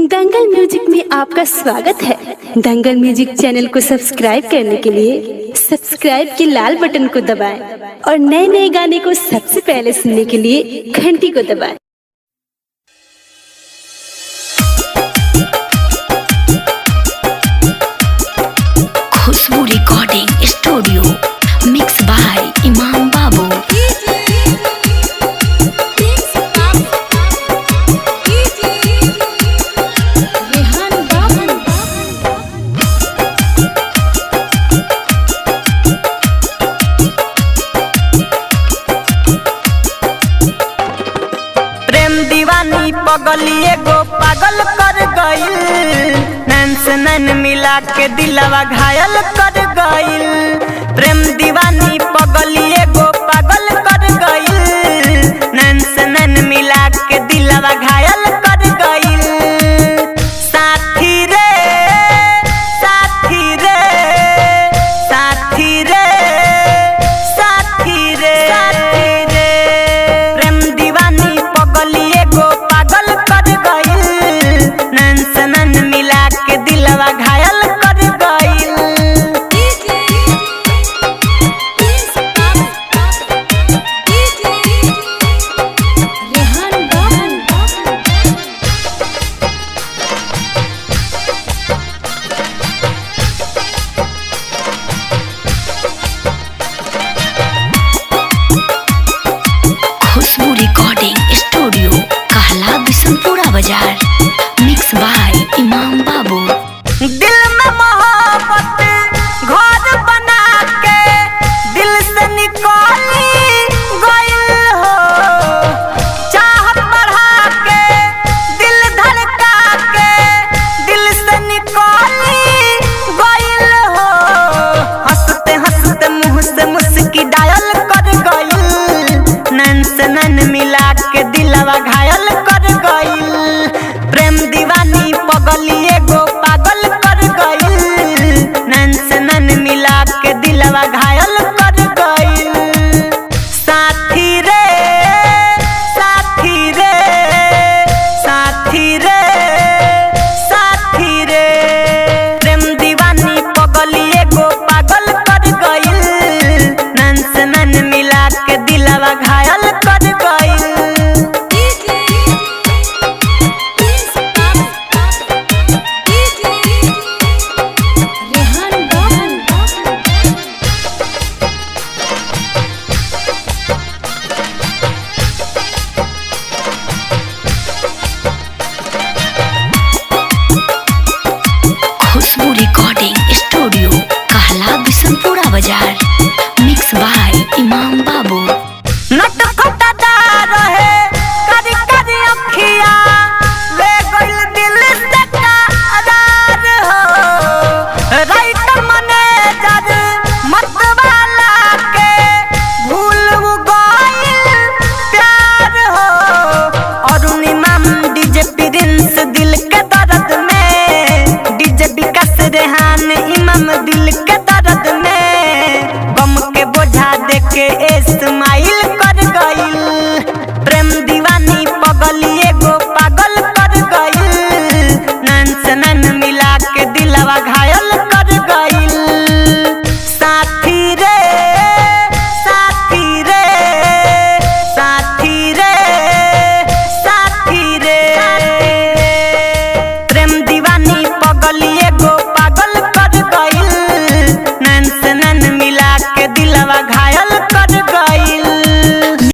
दंगल music में आपका स्वागत है। दंगल म्यूजिक चैनल को सब्सक्राइब करने के लिए सब्सक्राइब के लाल बटन को दबाएं और नए नए गाने को सबसे पहले सुनने के लिए घंटी को दबाएं। खुशबू रिकॉर्डिंग स्टूडियो मिक्स बाय इमाम बाबू। दीवानी पगलिए गो पागल कर गइल, नैन से नैन मिला के दिलवा घायल कर गइल। प्रेम दीवानी पगलिए गो पागल कर गइल, नैन से नैन मिला के दिलवा घायल कर गइल। साथी रे साथी रे साथी रे साथी रे साथी रे, प्रेम दीवानी पगलिए गो पागल कर गइल, नैन से नैन मिला के दिलवा घायल कर गइल। खुशबू रिकॉर्डिंग स्टूडियो कहला बिशनपुरा बाजार मिक्स बाय इमाम बाबू। दिल में मोहब्बत घर बना के दिल से निकाली गइल हो, चाहत बढ़ा के दिल धड़का के दिल से निकाली गइल हो। हंसते हंसते मुंह से मुस्की डायल कर गइल, नैन से नैन मिला के दिलवा घायल कर गइल। प्रेम दीवानी पगलिए गो पागल कर गइल, नैन से नैन मिला के दिलवा घायल